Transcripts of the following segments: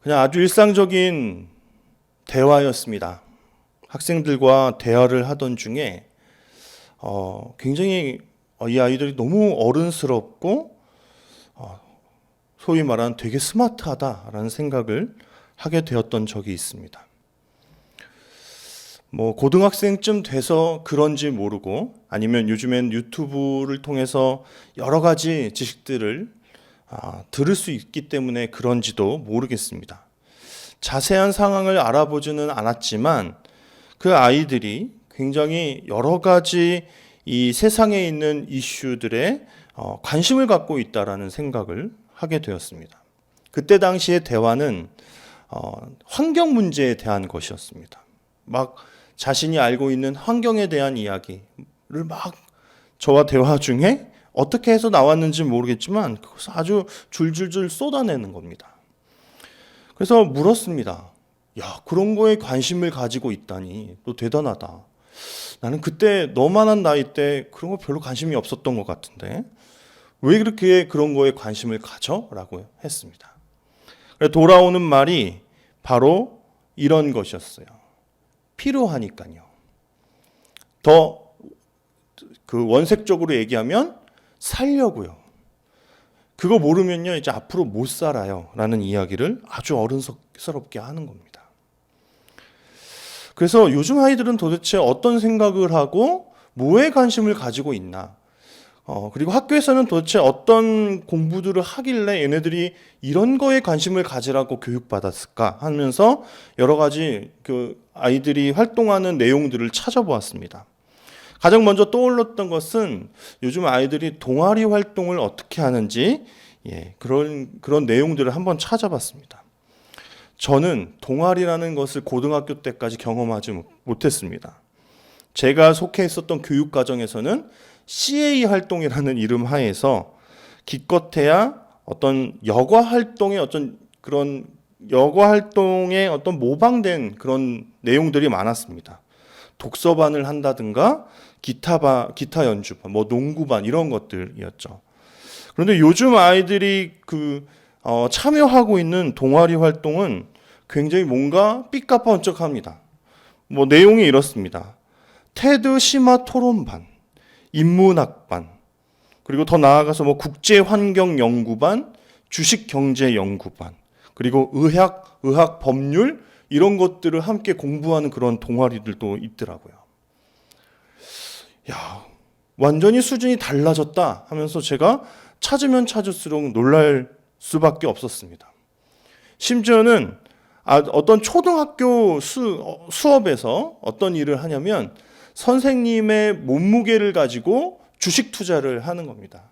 그냥 아주 일상적인 대화였습니다. 학생들과 대화를 하던 중에 굉장히 이 아이들이 너무 어른스럽고 소위 말하는 되게 스마트하다라는 생각을 하게 되었던 적이 있습니다. 고등학생쯤 돼서 그런지 모르고 아니면 요즘엔 유튜브를 통해서 여러 가지 지식들을 들을 수 있기 때문에 그런지도 모르겠습니다. 자세한 상황을 알아보지는 않았지만 그 아이들이 굉장히 여러 가지 이 세상에 있는 이슈들에 관심을 갖고 있다라는 생각을 하게 되었습니다. 그때 당시의 대화는 환경 문제에 대한 것이었습니다. 막 자신이 알고 있는 환경에 대한 이야기를 막 저와 대화 중에 어떻게 해서 나왔는지 모르겠지만 그것을 아주 줄줄줄 쏟아내는 겁니다. 그래서 물었습니다. 야, 그런 거에 관심을 가지고 있다니 너 대단하다. 나는 그때 너만한 나이 때 그런 거 별로 관심이 없었던 것 같은데 왜 그렇게 그런 거에 관심을 가져? 라고 했습니다. 돌아오는 말이 바로 이런 것이었어요. 필요하니까요. 더 그 원색적으로 얘기하면 살려고요. 그거 모르면요, 이제 앞으로 못 살아요. 라는 이야기를 아주 어른스럽게 하는 겁니다. 그래서 요즘 아이들은 도대체 어떤 생각을 하고 뭐에 관심을 가지고 있나? 그리고 학교에서는 도대체 어떤 공부들을 하길래 얘네들이 이런 거에 관심을 가지라고 교육받았을까 하면서 여러 가지 그 아이들이 활동하는 내용들을 찾아보았습니다. 가장 먼저 떠올랐던 것은 요즘 아이들이 동아리 활동을 어떻게 하는지 그런 내용들을 한번 찾아봤습니다. 저는 동아리라는 것을 고등학교 때까지 경험하지 못했습니다. 제가 속해 있었던 교육과정에서는 CA 활동이라는 이름 하에서 기껏해야 어떤 여가 활동의 어떤 모방된 그런 내용들이 많았습니다. 독서반을 한다든가 기타 연주반, 농구반 이런 것들이었죠. 그런데 요즘 아이들이 참여하고 있는 동아리 활동은 굉장히 뭔가 삐까뻔쩍합니다. 내용이 이렇습니다. 테드 심화 토론반, 인문학반, 그리고 더 나아가서 국제환경연구반, 주식경제연구반, 그리고 의학 법률 이런 것들을 함께 공부하는 그런 동아리들도 있더라고요. 야, 완전히 수준이 달라졌다 하면서 제가 찾으면 찾을수록 놀랄 수밖에 없었습니다. 심지어는 어떤 초등학교 수업에서 어떤 일을 하냐면 선생님의 몸무게를 가지고 주식 투자를 하는 겁니다.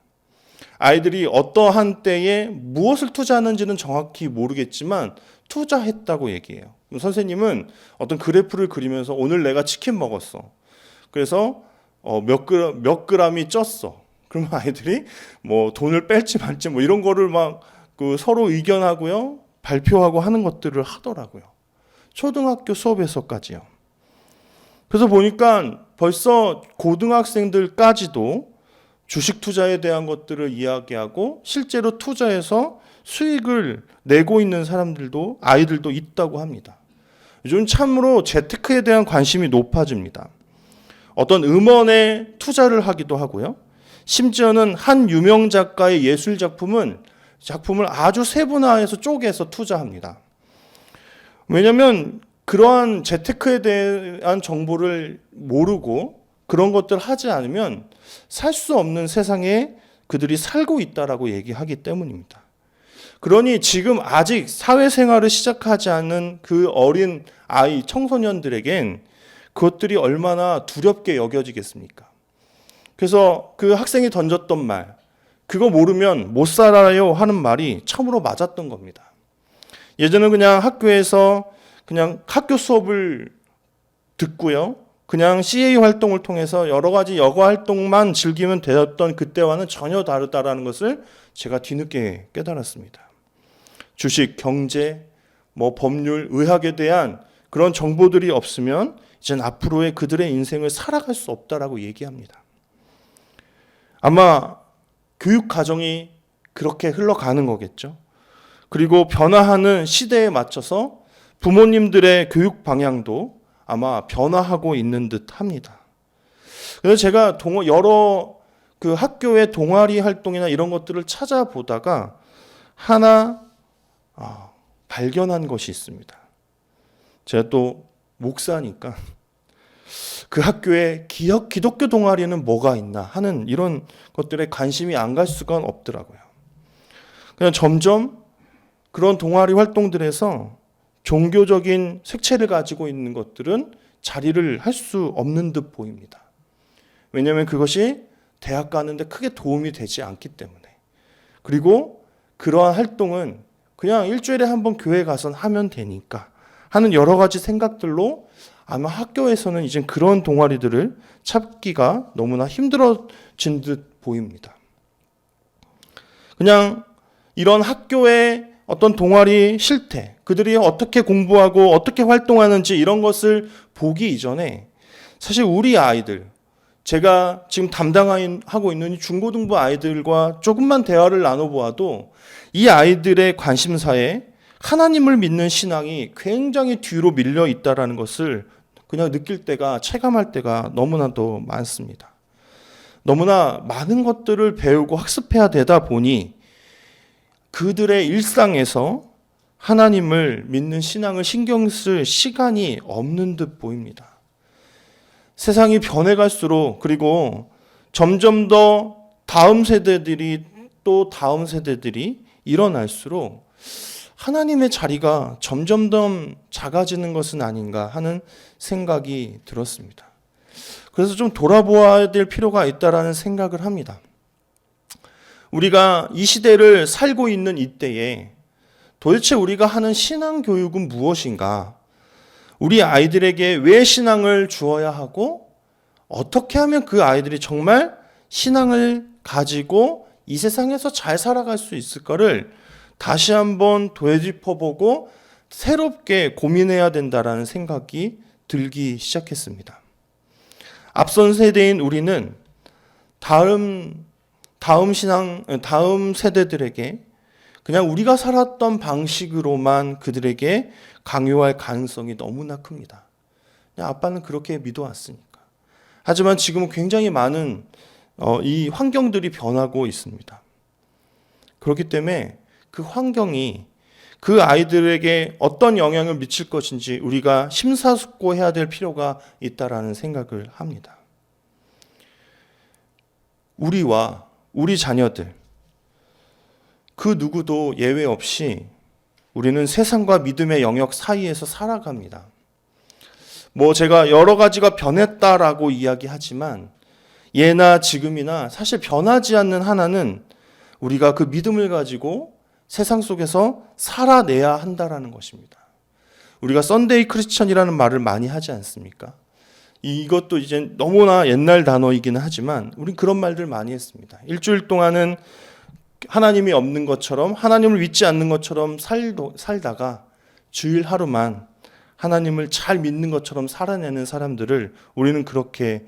아이들이 어떠한 때에 무엇을 투자하는지는 정확히 모르겠지만 투자했다고 얘기해요. 선생님은 어떤 그래프를 그리면서 오늘 내가 치킨 먹었어. 그래서 몇 그램이 쪘어. 그러면 아이들이 돈을 뺄지 말지 이런 거를 서로 의견하고요. 발표하고 하는 것들을 하더라고요. 초등학교 수업에서까지요. 그래서 보니까 벌써 고등학생들까지도 주식 투자에 대한 것들을 이야기하고 실제로 투자해서 수익을 내고 있는 아이들도 있다고 합니다. 요즘 참으로 재테크에 대한 관심이 높아집니다. 어떤 음원에 투자를 하기도 하고요. 심지어는 한 유명 작가의 예술 작품을 아주 세분화해서 쪼개서 투자합니다. 왜냐하면 그러한 재테크에 대한 정보를 모르고 그런 것들을 하지 않으면 살 수 없는 세상에 그들이 살고 있다라고 얘기하기 때문입니다. 그러니 지금 아직 사회생활을 시작하지 않은 그 어린 아이, 청소년들에겐 그것들이 얼마나 두렵게 여겨지겠습니까? 그래서 그 학생이 던졌던 말, 그거 모르면 못 살아요 하는 말이 참으로 맞았던 겁니다. 예전에 그냥 학교에서 그냥 학교 수업을 듣고요. 그냥 CA 활동을 통해서 여러 가지 여가 활동만 즐기면 되었던 그때와는 전혀 다르다라는 것을 제가 뒤늦게 깨달았습니다. 주식, 경제, 법률, 의학에 대한 그런 정보들이 없으면 이젠 앞으로의 그들의 인생을 살아갈 수 없다라고 얘기합니다. 아마 교육 과정이 그렇게 흘러가는 거겠죠. 그리고 변화하는 시대에 맞춰서 부모님들의 교육 방향도 아마 변화하고 있는 듯 합니다. 그래서 제가 여러 그 학교의 동아리 활동이나 이런 것들을 찾아보다가 하나 발견한 것이 있습니다. 제가 또 목사니까 그 학교에 기독교 동아리는 뭐가 있나 하는 이런 것들에 관심이 안 갈 수가 없더라고요. 그냥 점점 그런 동아리 활동들에서 종교적인 색채를 가지고 있는 것들은 자리를 할 수 없는 듯 보입니다. 왜냐하면 그것이 대학 가는데 크게 도움이 되지 않기 때문에. 그리고 그러한 활동은 그냥 일주일에 한 번 교회 가서 하면 되니까 하는 여러 가지 생각들로 아마 학교에서는 이제 그런 동아리들을 찾기가 너무나 힘들어진 듯 보입니다. 그냥 이런 학교의 어떤 동아리 실태, 그들이 어떻게 공부하고 어떻게 활동하는지 이런 것을 보기 이전에 사실 우리 아이들, 제가 지금 담당하고 있는 중고등부 아이들과 조금만 대화를 나눠보아도 이 아이들의 관심사에 하나님을 믿는 신앙이 굉장히 뒤로 밀려 있다는 것을 그냥 느낄 때가, 체감할 때가 너무나도 많습니다. 너무나 많은 것들을 배우고 학습해야 되다 보니 그들의 일상에서 하나님을 믿는 신앙을 신경 쓸 시간이 없는 듯 보입니다. 세상이 변해갈수록, 그리고 점점 더 다음 세대들이 또 다음 세대들이 일어날수록 하나님의 자리가 점점 더 작아지는 것은 아닌가 하는 생각이 들었습니다. 그래서 좀 돌아보아야 될 필요가 있다라는 생각을 합니다. 우리가 이 시대를 살고 있는 이때에 도대체 우리가 하는 신앙 교육은 무엇인가? 우리 아이들에게 왜 신앙을 주어야 하고 어떻게 하면 그 아이들이 정말 신앙을 가지고 이 세상에서 잘 살아갈 수 있을까를 다시 한번 되짚어보고 새롭게 고민해야 된다라는 생각이 들기 시작했습니다. 앞선 세대인 우리는 다음 세대들에게 그냥 우리가 살았던 방식으로만 그들에게 강요할 가능성이 너무나 큽니다. 그냥 아빠는 그렇게 믿어왔으니까. 하지만 지금은 굉장히 많은 이 환경들이 변하고 있습니다. 그렇기 때문에 그 환경이 그 아이들에게 어떤 영향을 미칠 것인지 우리가 심사숙고해야 될 필요가 있다라는 생각을 합니다. 우리와 우리 자녀들, 그 누구도 예외 없이 우리는 세상과 믿음의 영역 사이에서 살아갑니다. 제가 여러 가지가 변했다라고 이야기하지만 예나 지금이나 사실 변하지 않는 하나는 우리가 그 믿음을 가지고 세상 속에서 살아내야 한다라는 것입니다. 우리가 썬데이 크리스천이라는 말을 많이 하지 않습니까? 이것도 이제 너무나 옛날 단어이기는 하지만 우린 그런 말들 많이 했습니다. 일주일 동안은 하나님이 없는 것처럼, 하나님을 믿지 않는 것처럼 살다가 주일 하루만 하나님을 잘 믿는 것처럼 살아내는 사람들을 우리는 그렇게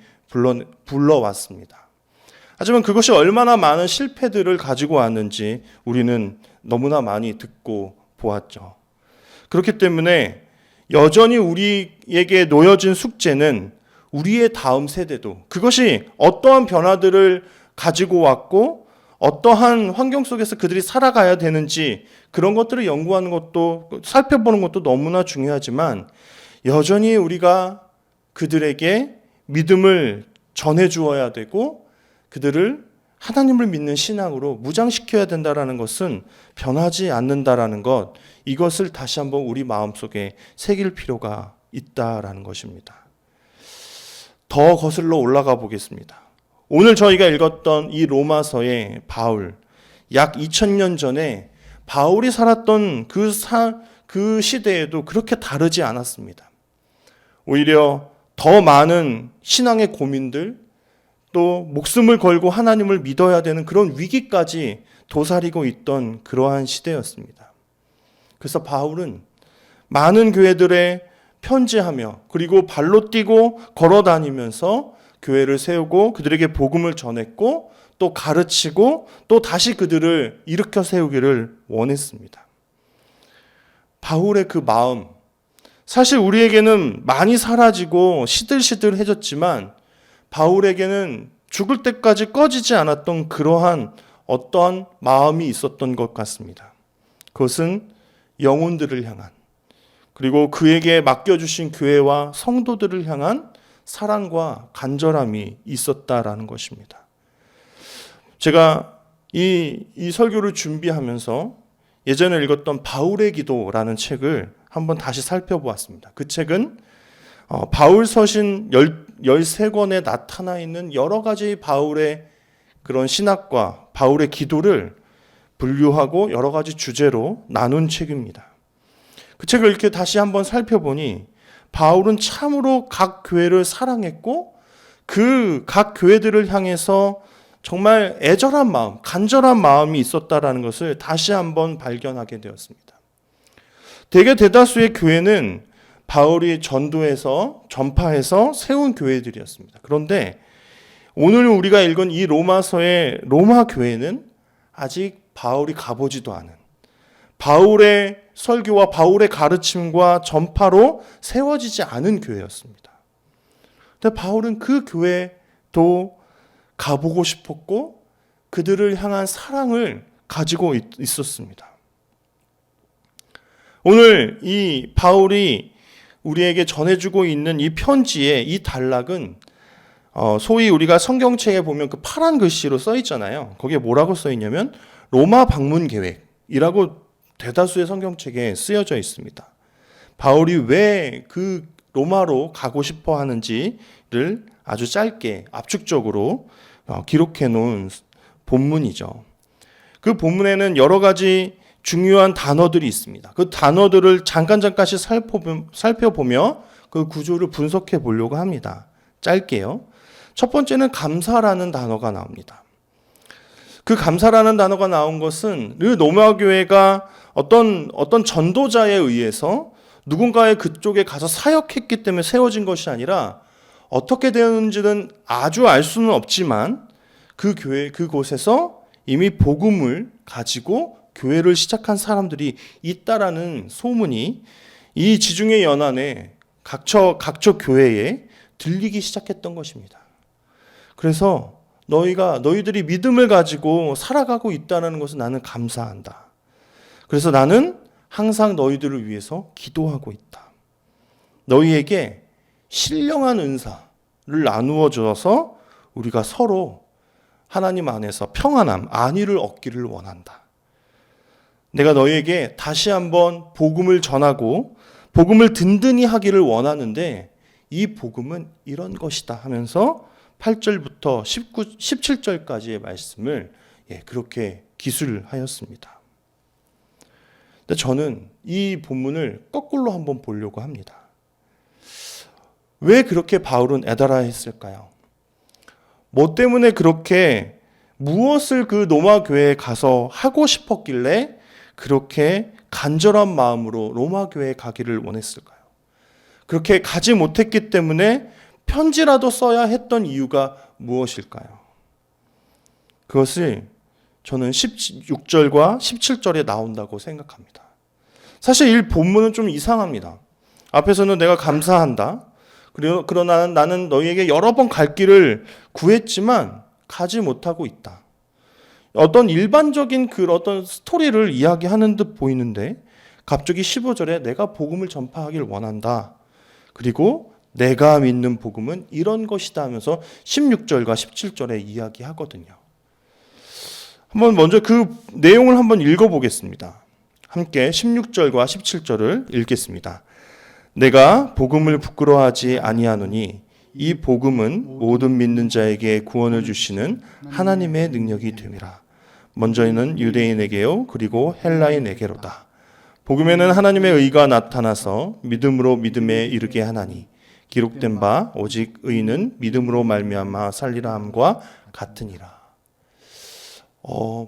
불러왔습니다. 하지만 그것이 얼마나 많은 실패들을 가지고 왔는지 우리는 너무나 많이 듣고 보았죠. 그렇기 때문에 여전히 우리에게 놓여진 숙제는 우리의 다음 세대도 그것이 어떠한 변화들을 가지고 왔고 어떠한 환경 속에서 그들이 살아가야 되는지 그런 것들을 연구하는 것도, 살펴보는 것도 너무나 중요하지만 여전히 우리가 그들에게 믿음을 전해주어야 되고 그들을 하나님을 믿는 신앙으로 무장시켜야 된다는 것은 변하지 않는다라는 것, 이것을 다시 한번 우리 마음속에 새길 필요가 있다라는 것입니다. 더 거슬러 올라가 보겠습니다. 오늘 저희가 읽었던 이 로마서의 바울, 약 2000년 전에 바울이 살았던 그 시대에도 그렇게 다르지 않았습니다. 오히려 더 많은 신앙의 고민들, 또 목숨을 걸고 하나님을 믿어야 되는 그런 위기까지 도사리고 있던 그러한 시대였습니다. 그래서 바울은 많은 교회들에 편지하며 그리고 발로 뛰고 걸어 다니면서 교회를 세우고 그들에게 복음을 전했고 또 가르치고 또 다시 그들을 일으켜 세우기를 원했습니다. 바울의 그 마음, 사실 우리에게는 많이 사라지고 시들시들해졌지만 바울에게는 죽을 때까지 꺼지지 않았던 그러한 어떠한 마음이 있었던 것 같습니다. 그것은 영혼들을 향한, 그리고 그에게 맡겨주신 교회와 성도들을 향한 사랑과 간절함이 있었다라는 것입니다. 제가 이 설교를 준비하면서 예전에 읽었던 바울의 기도라는 책을 한번 다시 살펴보았습니다. 그 책은 바울 서신 13권에 나타나 있는 여러 가지 바울의 그런 신학과 바울의 기도를 분류하고 여러 가지 주제로 나눈 책입니다. 그 책을 이렇게 다시 한번 살펴보니 바울은 참으로 각 교회를 사랑했고 그 각 교회들을 향해서 정말 애절한 마음, 간절한 마음이 있었다라는 것을 다시 한번 발견하게 되었습니다. 대개 대다수의 교회는 바울이 전도해서 전파해서 세운 교회들이었습니다. 그런데 오늘 우리가 읽은 이 로마서의 로마 교회는 아직 바울이 가보지도 않은, 바울의 설교와 바울의 가르침과 전파로 세워지지 않은 교회였습니다. 근데 바울은 그 교회도 가보고 싶었고 그들을 향한 사랑을 가지고 있었습니다. 오늘 이 바울이 우리에게 전해주고 있는 이 편지의 이 단락은 소위 우리가 성경책에 보면 그 파란 글씨로 써 있잖아요. 거기에 뭐라고 써 있냐면 로마 방문 계획이라고 대다수의 성경책에 쓰여져 있습니다. 바울이 왜 그 로마로 가고 싶어 하는지를 아주 짧게 압축적으로 기록해 놓은 본문이죠. 그 본문에는 여러 가지 중요한 단어들이 있습니다. 그 단어들을 잠깐씩 살펴보며 그 구조를 분석해 보려고 합니다. 짧게요. 첫 번째는 감사라는 단어가 나옵니다. 그 감사라는 단어가 나온 것은 그 로마 교회가 어떤 전도자에 의해서 누군가의 그쪽에 가서 사역했기 때문에 세워진 것이 아니라 어떻게 되었는지는 아주 알 수는 없지만 그 교회 그곳에서 이미 복음을 가지고 교회를 시작한 사람들이 있다라는 소문이 이 지중해 연안에 각처 교회에 들리기 시작했던 것입니다. 그래서 너희들이 믿음을 가지고 살아가고 있다는 것을 나는 감사한다. 그래서 나는 항상 너희들을 위해서 기도하고 있다. 너희에게 신령한 은사를 나누어 줘서 우리가 서로 하나님 안에서 평안함, 안위를 얻기를 원한다. 내가 너희에게 다시 한번 복음을 전하고 복음을 든든히 하기를 원하는데 이 복음은 이런 것이다 하면서 8절부터 17절까지의 말씀을 그렇게 기술하였습니다. 근데 저는 이 본문을 거꾸로 한번 보려고 합니다. 왜 그렇게 바울은 애달아 했을까요? 뭐 때문에 그렇게 무엇을 그 로마 교회에 가서 하고 싶었길래 그렇게 간절한 마음으로 로마 교회에 가기를 원했을까요? 그렇게 가지 못했기 때문에 편지라도 써야 했던 이유가 무엇일까요? 그것을 저는 16절과 17절에 나온다고 생각합니다. 사실 이 본문은 좀 이상합니다. 앞에서는 내가 감사한다. 그러나 나는 너희에게 여러 번 갈 길을 구했지만 가지 못하고 있다. 어떤 일반적인 그 어떤 스토리를 이야기하는 듯 보이는데 갑자기 15절에 내가 복음을 전파하길 원한다. 그리고 내가 믿는 복음은 이런 것이다 하면서 16절과 17절에 이야기하거든요. 한번 먼저 그 내용을 한번 읽어보겠습니다. 함께 16절과 17절을 읽겠습니다. 내가 복음을 부끄러워하지 아니하노니 이 복음은 모든 믿는 자에게 구원을 주시는 하나님의 능력이 됨이라. 먼저는 유대인에게요 그리고 헬라인에게로다. 복음에는 하나님의 의가 나타나서 믿음으로 믿음에 이르게 하나니 기록된 바 오직 의인은 믿음으로 말미암아 살리라 함과 같으니라.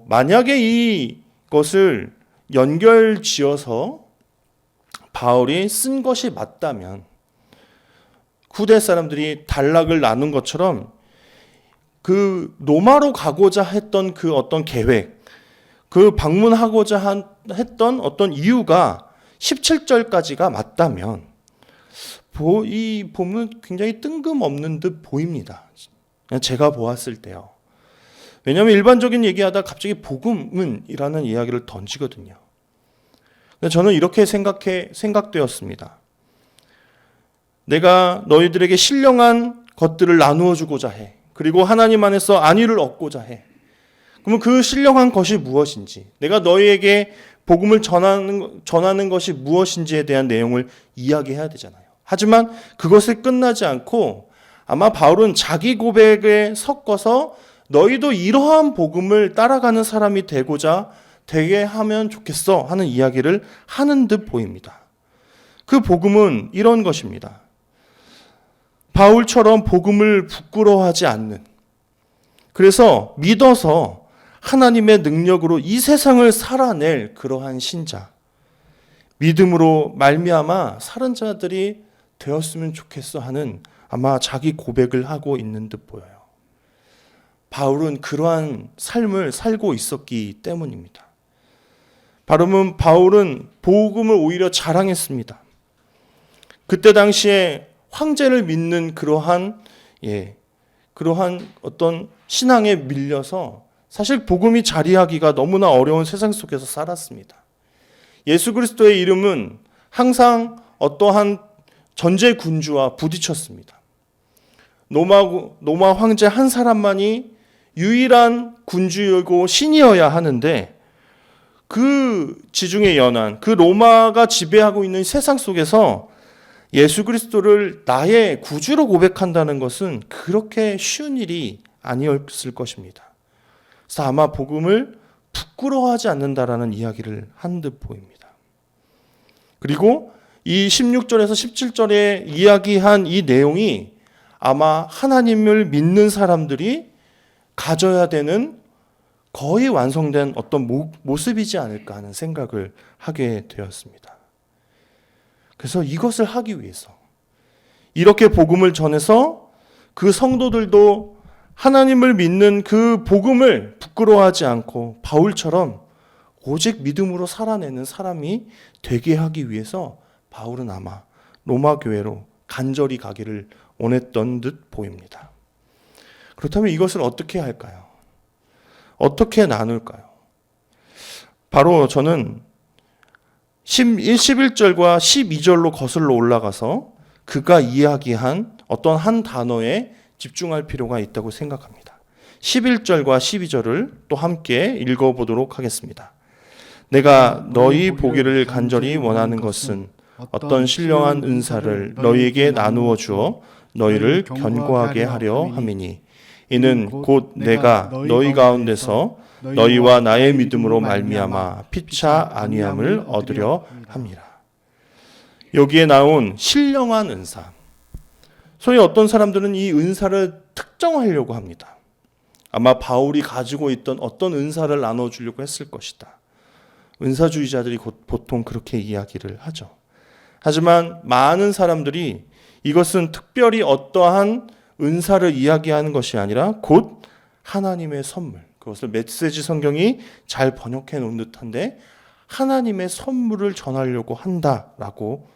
만약에 이것을 연결지어서 바울이 쓴 것이 맞다면 후대 사람들이 단락을 나눈 것처럼 그 로마로 가고자 했던 그 어떤 계획, 그 방문하고자 했던 어떤 이유가 17절까지가 맞다면 이 본문은 굉장히 뜬금없는 듯 보입니다. 제가 보았을 때요. 왜냐하면 일반적인 얘기하다 갑자기 복음은이라는 이야기를 던지거든요. 저는 이렇게 생각되었습니다. 내가 너희들에게 신령한 것들을 나누어 주고자 해. 그리고 하나님 안에서 안위를 얻고자 해. 그러면 그 신령한 것이 무엇인지, 내가 너희에게 복음을 전하는 것이 무엇인지에 대한 내용을 이야기해야 되잖아요. 하지만 그것에 끝나지 않고 아마 바울은 자기 고백에 섞어서 너희도 이러한 복음을 따라가는 사람이 되게 하면 좋겠어 하는 이야기를 하는 듯 보입니다. 그 복음은 이런 것입니다. 바울처럼 복음을 부끄러워하지 않는, 그래서 믿어서 하나님의 능력으로 이 세상을 살아낼 그러한 신자, 믿음으로 말미암아 사는 자들이 되었으면 좋겠어 하는 아마 자기 고백을 하고 있는 듯 보여요. 바울은 그러한 삶을 살고 있었기 때문입니다. 바울은 복음을 오히려 자랑했습니다. 그때 당시에 황제를 믿는 그러한 어떤 신앙에 밀려서 사실 복음이 자리하기가 너무나 어려운 세상 속에서 살았습니다. 예수 그리스도의 이름은 항상 어떠한 전제 군주와 부딪혔습니다. 로마 황제 한 사람만이 유일한 군주이고 신이어야 하는데, 그 지중해 연안, 그 로마가 지배하고 있는 세상 속에서 예수 그리스도를 나의 구주로 고백한다는 것은 그렇게 쉬운 일이 아니었을 것입니다. 그래서 아마 복음을 부끄러워하지 않는다라는 이야기를 한 듯 보입니다. 그리고 이 16절에서 17절에 이야기한 이 내용이 아마 하나님을 믿는 사람들이 가져야 되는 거의 완성된 어떤 모습이지 않을까 하는 생각을 하게 되었습니다. 그래서 이것을 하기 위해서 이렇게 복음을 전해서 그 성도들도 하나님을 믿는 그 복음을 부끄러워하지 않고 바울처럼 오직 믿음으로 살아내는 사람이 되게 하기 위해서 바울은 아마 로마 교회로 간절히 가기를 원했던 듯 보입니다. 그렇다면 이것을 어떻게 할까요? 어떻게 나눌까요? 바로 저는 11절과 12절로 거슬러 올라가서 그가 이야기한 어떤 한 단어에 집중할 필요가 있다고 생각합니다. 11절과 12절을 또 함께 읽어보도록 하겠습니다. 내가 너희 보기를 간절히 원하는 것은 어떤 신령한 은사를 너희에게 나누어 주어 너희를 견고하게 하려 함이니, 이는 곧 내가 너희 가운데서 너희와 나의 믿음으로 말미암아 피차 안위함을 얻으려 함이라. 여기에 나온 신령한 은사, 소위 어떤 사람들은 이 은사를 특정하려고 합니다. 아마 바울이 가지고 있던 어떤 은사를 나눠주려고 했을 것이다. 은사주의자들이 보통 그렇게 이야기를 하죠. 하지만 많은 사람들이 이것은 특별히 어떠한 은사를 이야기하는 것이 아니라 곧 하나님의 선물, 그것을 메시지 성경이 잘 번역해 놓은 듯한데 하나님의 선물을 전하려고 한다라고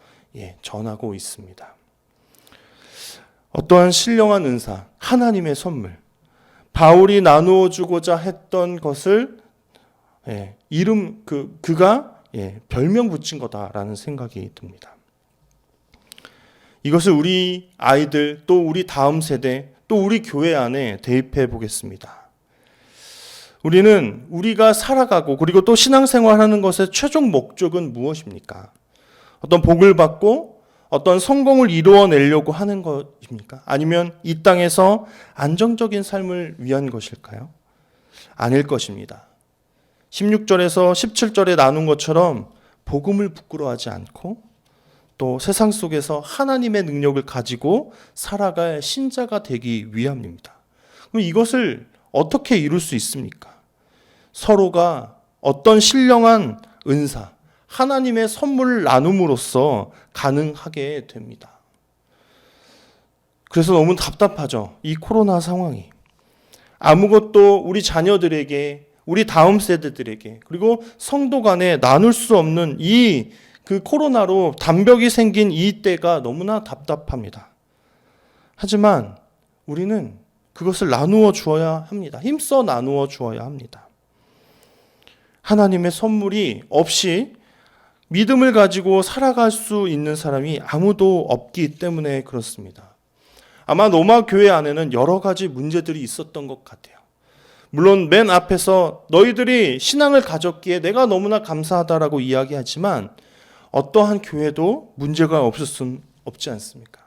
전하고 있습니다. 어떠한 신령한 은사, 하나님의 선물, 바울이 나누어 주고자 했던 것을 그가 별명 붙인 거다라는 생각이 듭니다. 이것을 우리 아이들, 또 우리 다음 세대, 또 우리 교회 안에 대입해 보겠습니다. 우리가 살아가고 그리고 또 신앙생활하는 것의 최종 목적은 무엇입니까? 어떤 복을 받고 어떤 성공을 이루어내려고 하는 것입니까? 아니면 이 땅에서 안정적인 삶을 위한 것일까요? 아닐 것입니다. 16절에서 17절에 나눈 것처럼 복음을 부끄러워하지 않고 또 세상 속에서 하나님의 능력을 가지고 살아갈 신자가 되기 위함입니다. 그럼 이것을 어떻게 이룰 수 있습니까? 서로가 어떤 신령한 은사, 하나님의 선물을 나눔으로써 가능하게 됩니다. 그래서 너무 답답하죠. 이 코로나 상황이. 아무것도 우리 자녀들에게, 우리 다음 세대들에게, 그리고 성도 간에 나눌 수 없는 이 그 코로나로 단벽이 생긴 이 때가 너무나 답답합니다. 하지만 우리는 그것을 나누어 주어야 합니다. 힘써 나누어 주어야 합니다. 하나님의 선물이 없이 믿음을 가지고 살아갈 수 있는 사람이 아무도 없기 때문에 그렇습니다. 아마 로마 교회 안에는 여러 가지 문제들이 있었던 것 같아요. 물론 맨 앞에서 너희들이 신앙을 가졌기에 내가 너무나 감사하다라고 이야기하지만 어떠한 교회도 문제가 없을 수는 없지 않습니까?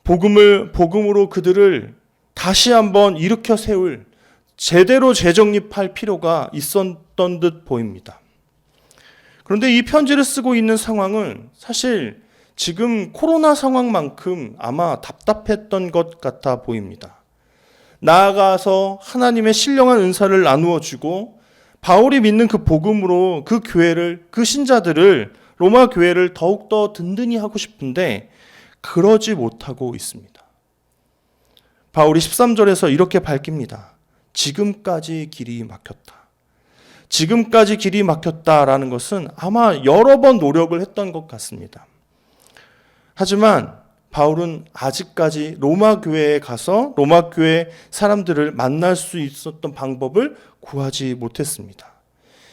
복음으로 그들을 다시 한번 일으켜 세울 제대로 재정립할 필요가 있었던 듯 보입니다. 그런데 이 편지를 쓰고 있는 상황은 사실 지금 코로나 상황만큼 아마 답답했던 것 같아 보입니다. 나아가서 하나님의 신령한 은사를 나누어 주고 바울이 믿는 그 복음으로 그 교회를, 그 신자들을, 로마 교회를 더욱더 든든히 하고 싶은데 그러지 못하고 있습니다. 바울이 13절에서 이렇게 밝힙니다. 지금까지 길이 막혔다. 지금까지 길이 막혔다라는 것은 아마 여러 번 노력을 했던 것 같습니다. 하지만 바울은 아직까지 로마 교회에 가서 로마 교회 사람들을 만날 수 있었던 방법을 구하지 못했습니다.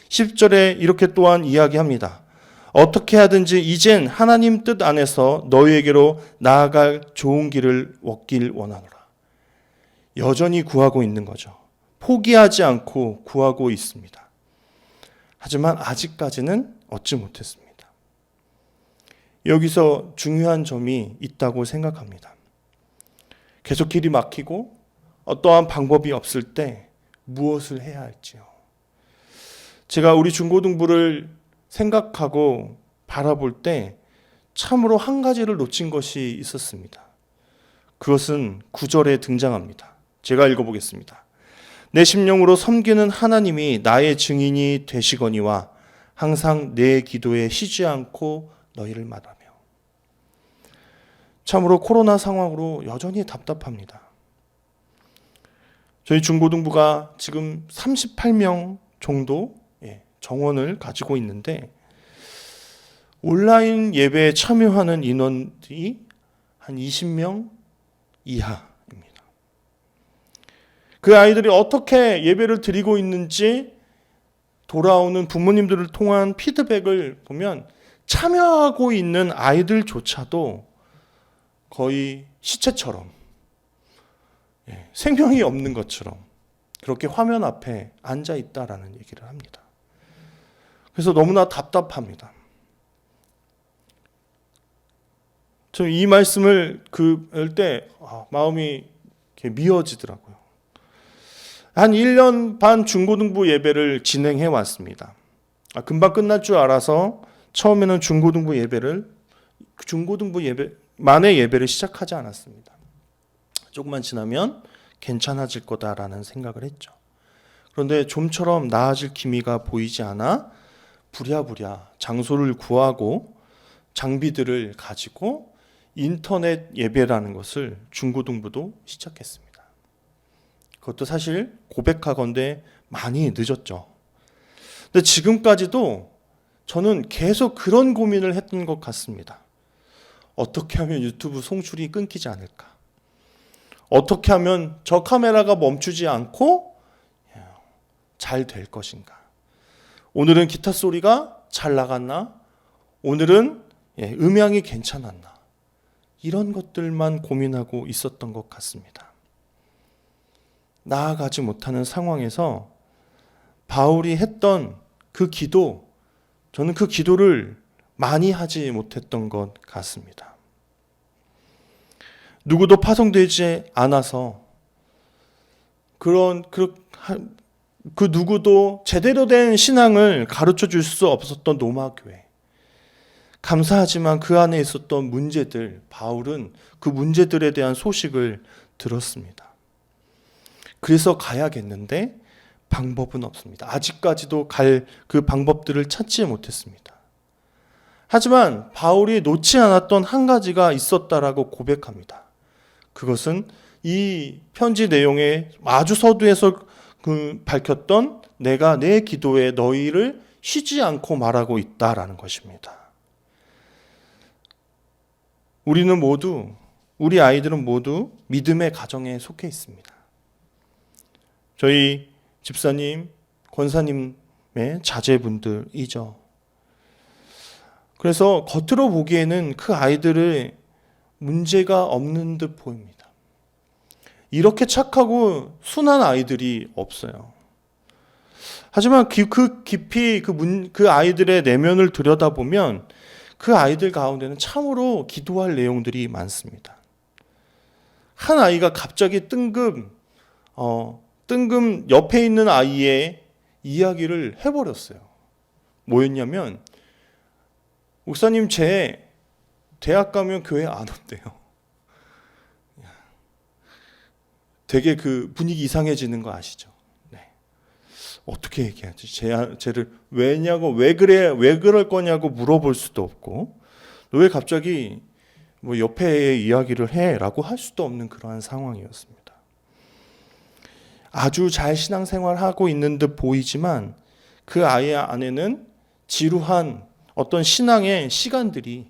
10절에 이렇게 또한 이야기합니다. 어떻게 하든지 이젠 하나님 뜻 안에서 너희에게로 나아갈 좋은 길을 얻길 원하노라. 여전히 구하고 있는 거죠. 포기하지 않고 구하고 있습니다. 하지만 아직까지는 얻지 못했습니다. 여기서 중요한 점이 있다고 생각합니다. 계속 길이 막히고 어떠한 방법이 없을 때 무엇을 해야 할지요. 제가 우리 중고등부를 생각하고 바라볼 때 참으로 한 가지를 놓친 것이 있었습니다. 그것은 9절에 등장합니다. 제가 읽어보겠습니다. 내 심령으로 섬기는 하나님이 나의 증인이 되시거니와 항상 내 기도에 쉬지 않고 너희를 말하며. 참으로 코로나 상황으로 여전히 답답합니다. 저희 중고등부가 지금 38명 정도 정원을 가지고 있는데 온라인 예배에 참여하는 인원이 한 20명 이하입니다. 그 아이들이 어떻게 예배를 드리고 있는지 돌아오는 부모님들을 통한 피드백을 보면 참여하고 있는 아이들조차도 거의 시체처럼 생명이 없는 것처럼 그렇게 화면 앞에 앉아 있다라는 얘기를 합니다. 그래서 너무나 답답합니다. 저 이 말씀을 그을 때 마음이 미어지더라고요. 한 1년 반 중고등부 예배를 진행해 왔습니다. 금방 끝날 줄 알아서 처음에는 중고등부 예배만의 예배를 시작하지 않았습니다. 조금만 지나면 괜찮아질 거다라는 생각을 했죠. 그런데 좀처럼 나아질 기미가 보이지 않아 부랴부랴 장소를 구하고 장비들을 가지고 인터넷 예배라는 것을 중고등부도 시작했습니다. 그것도 사실 고백하건대 많이 늦었죠. 근데 지금까지도 저는 계속 그런 고민을 했던 것 같습니다. 어떻게 하면 유튜브 송출이 끊기지 않을까? 어떻게 하면 저 카메라가 멈추지 않고 잘 될 것인가? 오늘은 기타 소리가 잘 나갔나? 오늘은 음향이 괜찮았나? 이런 것들만 고민하고 있었던 것 같습니다. 나아가지 못하는 상황에서 바울이 했던 그 기도, 저는 그 기도를 많이 하지 못했던 것 같습니다. 누구도 파송되지 않아서 그 누구도 제대로 된 신앙을 가르쳐 줄 수 없었던 로마 교회. 감사하지만 그 안에 있었던 문제들, 바울은 그 문제들에 대한 소식을 들었습니다. 그래서 가야겠는데 방법은 없습니다. 아직까지도 갈 그 방법들을 찾지 못했습니다. 하지만 바울이 놓지 않았던 한 가지가 있었다라고 고백합니다. 그것은 이 편지 내용에 아주 서두에서 밝혔던 내가 내 기도에 너희를 쉬지 않고 말하고 있다라는 것입니다. 우리 아이들은 모두 믿음의 가정에 속해 있습니다. 저희 집사님, 권사님의 자제분들이죠. 그래서 겉으로 보기에는 그 아이들의 문제가 없는 듯 보입니다. 이렇게 착하고 순한 아이들이 없어요. 하지만 깊이 그 아이들의 내면을 들여다보면 그 아이들 가운데는 참으로 기도할 내용들이 많습니다. 한 아이가 갑자기 뜬금 옆에 있는 아이의 이야기를 해버렸어요. 뭐였냐면, 목사님, 제 대학 가면 교회 안 온대요. 되게 그 분위기 이상해지는 거 아시죠? 네. 어떻게 얘기하지? 쟤를 왜 그럴 거냐고 물어볼 수도 없고, 왜 갑자기 뭐 옆에 이야기를 해라고 할 수도 없는 그러한 상황이었습니다. 아주 잘 신앙생활하고 있는 듯 보이지만 그 아이 안에는 지루한 어떤 신앙의 시간들이,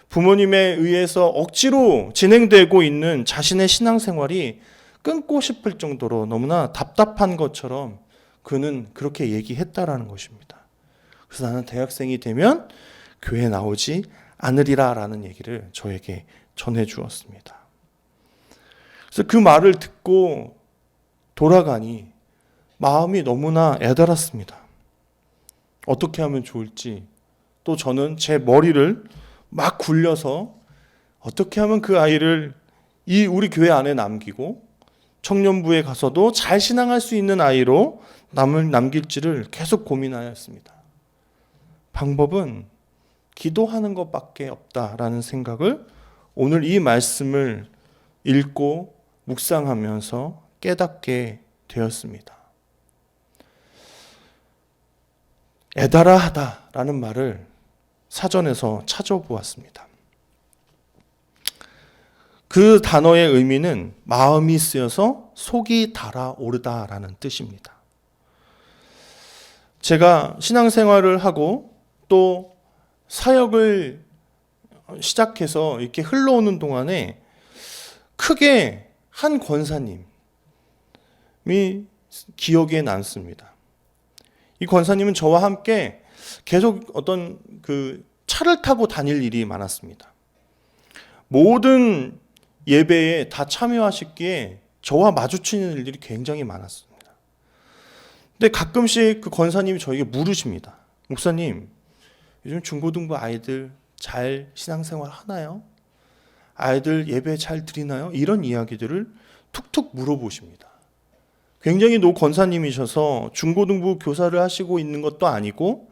부모님에 의해서 억지로 진행되고 있는 자신의 신앙생활이 끊고 싶을 정도로 너무나 답답한 것처럼 그는 그렇게 얘기했다라는 것입니다. 그래서 나는 대학생이 되면 교회 나오지 않으리라 라는 얘기를 저에게 전해주었습니다. 그래서 그 말을 듣고 돌아가니 마음이 너무나 애달았습니다. 어떻게 하면 좋을지, 또 저는 제 머리를 막 굴려서 어떻게 하면 그 아이를 우리 교회 안에 남기고 청년부에 가서도 잘 신앙할 수 있는 아이로 남길지를 계속 고민하였습니다. 방법은 기도하는 것밖에 없다라는 생각을 오늘 이 말씀을 읽고 묵상하면서 깨닫게 되었습니다. 애달아하다라는 말을 사전에서 찾아보았습니다. 그 단어의 의미는 마음이 쓰여서 속이 달아오르다라는 뜻입니다. 제가 신앙생활을 하고 또 사역을 시작해서 이렇게 흘러오는 동안에 크게 한 권사님이 기억에 남습니다. 이 권사님은 저와 함께 계속 어떤 그 차를 타고 다닐 일이 많았습니다. 모든 예배에 다 참여하셨기에 저와 마주치는 일들이 굉장히 많았습니다. 근데 가끔씩 그 권사님이 저에게 물으십니다. 목사님, 요즘 중고등부 아이들 잘 신앙생활 하나요? 아이들 예배 잘 드리나요? 이런 이야기들을 툭툭 물어보십니다. 굉장히 노 권사님이셔서 중고등부 교사를 하시고 있는 것도 아니고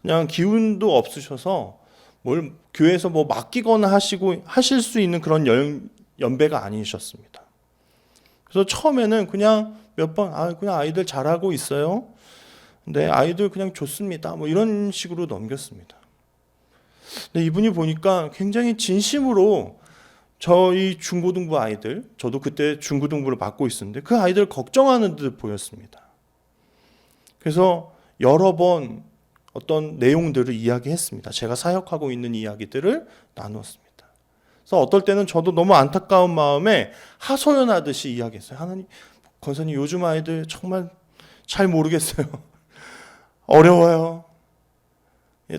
그냥 기운도 없으셔서 뭘 교회에서 뭐 맡기거나 하실 수 있는 그런 연배가 아니셨습니다. 그래서 처음에는 그냥 몇 번 그냥 아이들 잘하고 있어요. 근데 아이들 그냥 좋습니다. 뭐 이런 식으로 넘겼습니다. 근데 이분이 보니까 굉장히 진심으로 저희 중고등부 아이들, 저도 그때 중고등부를 맡고 있었는데 그 아이들 걱정하는 듯 보였습니다. 그래서 여러 번 어떤 내용들을 이야기했습니다. 제가 사역하고 있는 이야기들을 나누었습니다. 그래서 어떨 때는 저도 너무 안타까운 마음에 하소연하듯이 이야기했어요. 하나님, 권사님, 요즘 아이들 정말 잘 모르겠어요. 어려워요.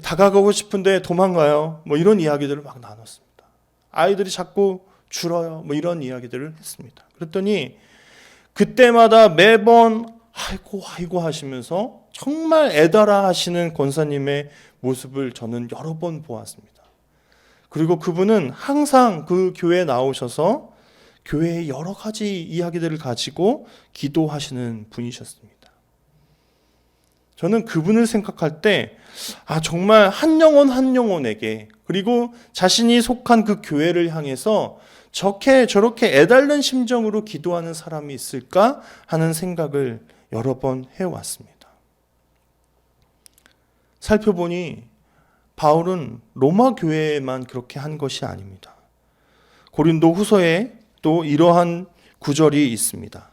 다가가고 싶은데 도망가요. 뭐 이런 이야기들을 막 나눴습니다. 아이들이 자꾸 줄어요. 뭐 이런 이야기들을 했습니다. 그랬더니 그때마다 매번 아이고 하시면서 정말 애달아 하시는 권사님의 모습을 저는 여러 번 보았습니다. 그리고 그분은 항상 그 교회에 나오셔서 교회의 여러 가지 이야기들을 가지고 기도하시는 분이셨습니다. 저는 그분을 생각할 때 정말 한 영혼에게, 그리고 자신이 속한 그 교회를 향해서 저렇게 애달는 심정으로 기도하는 사람이 있을까 하는 생각을 여러 번 해왔습니다. 살펴보니 바울은 로마 교회에만 그렇게 한 것이 아닙니다. 고린도 후서에 또 이러한 구절이 있습니다.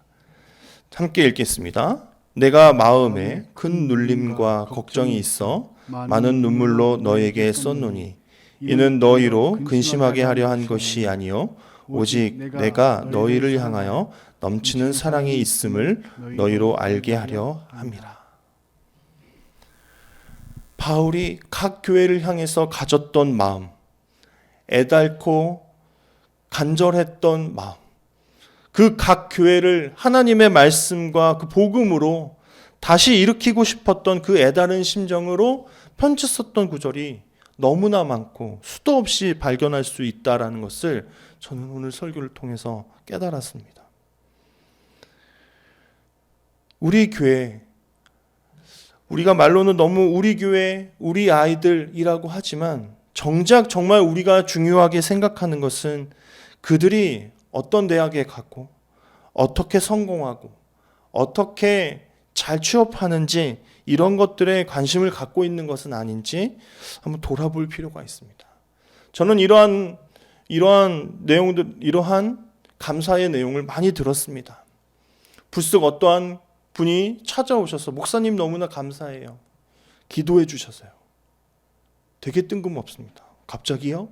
함께 읽겠습니다. 내가 마음에 큰 눌림과 걱정이 있어 많은 눈물로 너에게 썼노니 이는 너희로 근심하게 하려 한 것이 아니요 오직 내가 너희를 향하여 넘치는 사랑이 있음을 너희로 알게 하려 함이라. 바울이 각 교회를 향해서 가졌던 마음, 애달고 간절했던 마음, 그 각 교회를 하나님의 말씀과 그 복음으로 다시 일으키고 싶었던 그 애다른 심정으로 편지 썼던 구절이 너무나 많고 수도 없이 발견할 수 있다는 것을 저는 오늘 설교를 통해서 깨달았습니다. 우리 교회, 우리가 말로는 너무 우리 교회, 우리 아이들이라고 하지만 정작 정말 우리가 중요하게 생각하는 것은 그들이 어떤 대학에 가고 어떻게 성공하고 어떻게 잘 취업하는지 이런 것들에 관심을 갖고 있는 것은 아닌지 한번 돌아볼 필요가 있습니다. 저는 이러한 내용들, 이러한 감사의 내용을 많이 들었습니다. 불쑥 어떠한 분이 찾아오셔서 목사님 너무나 감사해요. 기도해 주셔서요. 되게 뜬금없습니다. 갑자기요?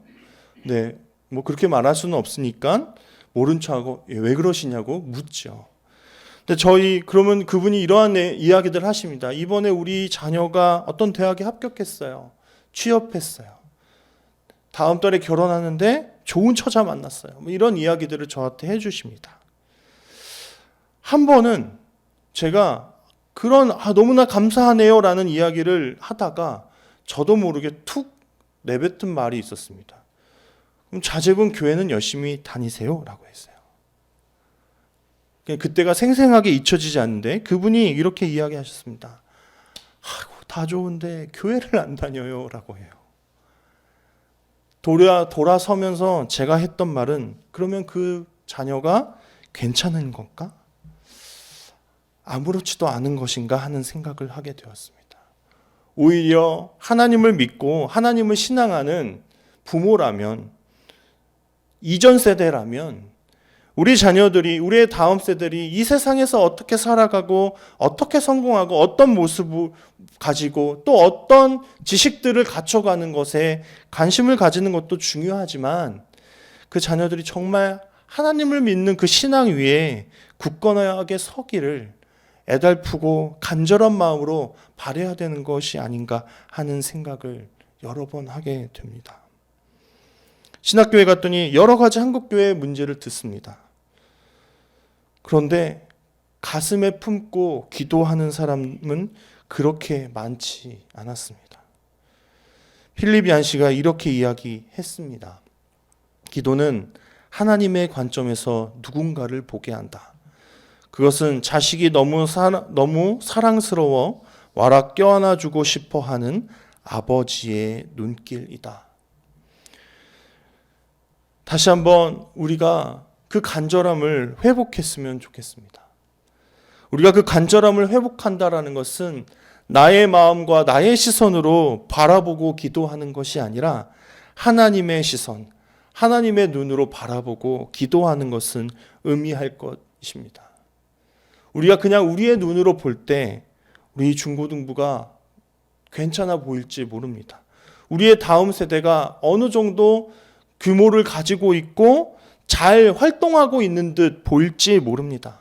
네, 뭐 그렇게 말할 수는 없으니까 모른 척하고 왜 그러시냐고 묻죠. 근데 그러면 그분이 이러한 이야기들 하십니다. 이번에 우리 자녀가 어떤 대학에 합격했어요. 취업했어요. 다음 달에 결혼하는데 좋은 처자 만났어요. 뭐 이런 이야기들을 저한테 해주십니다. 한 번은 제가 너무나 감사하네요 라는 이야기를 하다가 저도 모르게 툭 내뱉은 말이 있었습니다. 그럼 자제분 교회는 열심히 다니세요? 라고 했어요. 그때가 생생하게 잊혀지지 않는데 그분이 이렇게 이야기하셨습니다. 아이고, 다 좋은데 교회를 안 다녀요 라고 해요. 돌아서면서 제가 했던 말은 그러면 그 자녀가 괜찮은 건가? 아무렇지도 않은 것인가 하는 생각을 하게 되었습니다. 오히려 하나님을 믿고 하나님을 신앙하는 부모라면, 이전 세대라면 우리 자녀들이, 우리의 다음 세대들이 이 세상에서 어떻게 살아가고 어떻게 성공하고 어떤 모습을 가지고 또 어떤 지식들을 갖춰가는 것에 관심을 가지는 것도 중요하지만 그 자녀들이 정말 하나님을 믿는 그 신앙 위에 굳건하게 서기를 애달프고 간절한 마음으로 바라야 되는 것이 아닌가 하는 생각을 여러 번 하게 됩니다. 신학교에 갔더니 여러 가지 한국교회의 문제를 듣습니다. 그런데 가슴에 품고 기도하는 사람은 그렇게 많지 않았습니다. 필립 얀시가 이렇게 이야기했습니다. 기도는 하나님의 관점에서 누군가를 보게 한다. 그것은 자식이 너무 사랑스러워 와라 껴안아주고 싶어 하는 아버지의 눈길이다. 다시 한번 우리가 그 간절함을 회복했으면 좋겠습니다. 우리가 그 간절함을 회복한다라는 것은 나의 마음과 나의 시선으로 바라보고 기도하는 것이 아니라 하나님의 시선, 하나님의 눈으로 바라보고 기도하는 것은 의미할 것입니다. 우리가 그냥 우리의 눈으로 볼 때 우리 중고등부가 괜찮아 보일지 모릅니다. 우리의 다음 세대가 어느 정도 규모를 가지고 있고 잘 활동하고 있는 듯 보일지 모릅니다.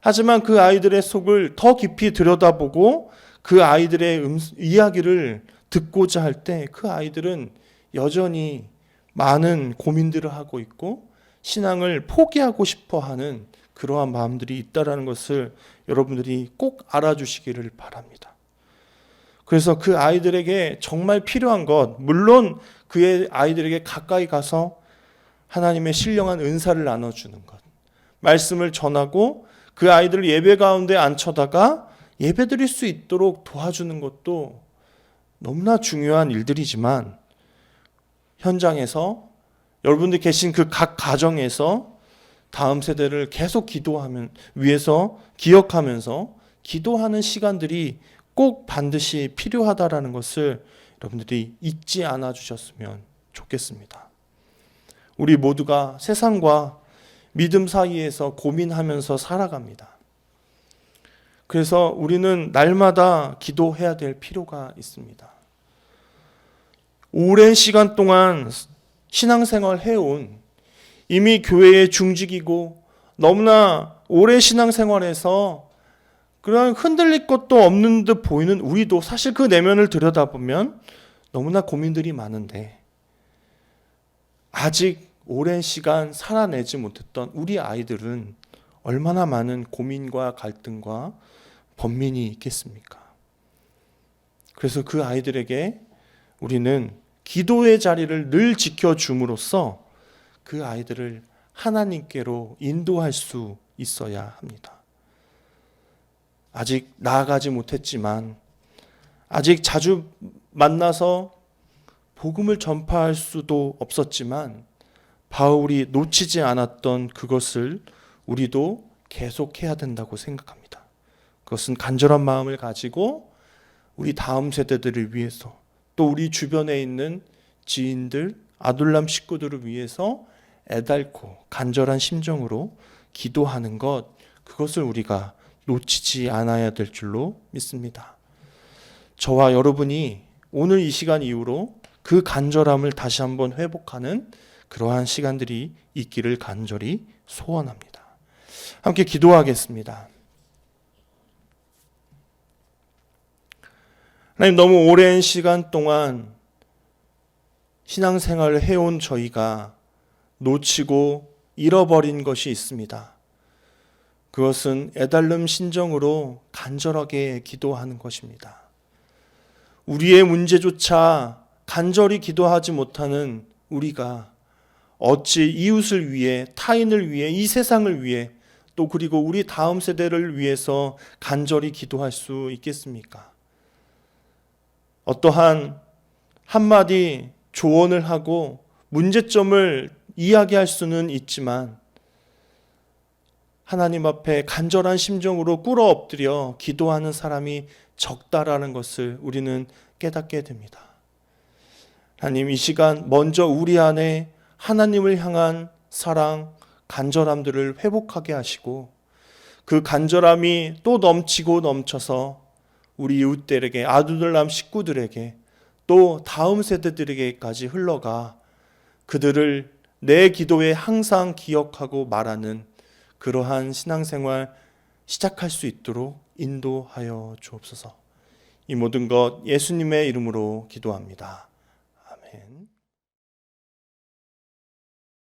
하지만 그 아이들의 속을 더 깊이 들여다보고 그 아이들의 이야기를 듣고자 할 때 그 아이들은 여전히 많은 고민들을 하고 있고 신앙을 포기하고 싶어 하는 그러한 마음들이 있다는 것을 여러분들이 꼭 알아주시기를 바랍니다. 그래서 그 아이들에게 정말 필요한 것, 물론 그의 아이들에게 가까이 가서 하나님의 신령한 은사를 나눠주는 것, 말씀을 전하고 그 아이들을 예배 가운데 앉혀다가 예배 드릴 수 있도록 도와주는 것도 너무나 중요한 일들이지만 현장에서 여러분들 계신 그 각 가정에서 다음 세대를 계속 위해서 기억하면서 기도하는 시간들이 꼭 반드시 필요하다라는 것을 여러분들이 잊지 않아 주셨으면 좋겠습니다. 우리 모두가 세상과 믿음 사이에서 고민하면서 살아갑니다. 그래서 우리는 날마다 기도해야 될 필요가 있습니다. 오랜 시간 동안 신앙생활 해온, 이미 교회에 중직이고 너무나 오래 신앙생활에서 그런 흔들릴 것도 없는 듯 보이는 우리도 사실 그 내면을 들여다보면 너무나 고민들이 많은데, 아직 오랜 시간 살아내지 못했던 우리 아이들은 얼마나 많은 고민과 갈등과 번민이 있겠습니까? 그래서 그 아이들에게 우리는 기도의 자리를 늘 지켜줌으로써 그 아이들을 하나님께로 인도할 수 있어야 합니다. 아직 나아가지 못했지만, 아직 자주 만나서 복음을 전파할 수도 없었지만, 바울이 놓치지 않았던 그것을 우리도 계속해야 된다고 생각합니다. 그것은 간절한 마음을 가지고 우리 다음 세대들을 위해서, 또 우리 주변에 있는 지인들, 아둘람 식구들을 위해서 애달고 간절한 심정으로 기도하는 것, 그것을 우리가 놓치지 않아야 될 줄로 믿습니다. 저와 여러분이 오늘 이 시간 이후로 그 간절함을 다시 한번 회복하는 그러한 시간들이 있기를 간절히 소원합니다. 함께 기도하겠습니다. 하나님, 너무 오랜 시간 동안 신앙생활을 해온 저희가 놓치고 잃어버린 것이 있습니다. 그것은 애달름 심정으로 간절하게 기도하는 것입니다. 우리의 문제조차 간절히 기도하지 못하는 우리가 어찌 이웃을 위해, 타인을 위해, 이 세상을 위해, 또 그리고 우리 다음 세대를 위해서 간절히 기도할 수 있겠습니까? 어떠한 한마디 조언을 하고 문제점을 이야기할 수는 있지만, 하나님 앞에 간절한 심정으로 꿇어 엎드려 기도하는 사람이 적다라는 것을 우리는 깨닫게 됩니다. 하나님, 이 시간 먼저 우리 안에 하나님을 향한 사랑, 간절함들을 회복하게 하시고, 그 간절함이 또 넘치고 넘쳐서 우리 이웃들에게, 아두들람 식구들에게, 또 다음 세대들에게까지 흘러가 그들을 내 기도에 항상 기억하고 말하는 그러한 신앙생활 시작할 수 있도록 인도하여 주옵소서. 이 모든 것 예수님의 이름으로 기도합니다. 아멘.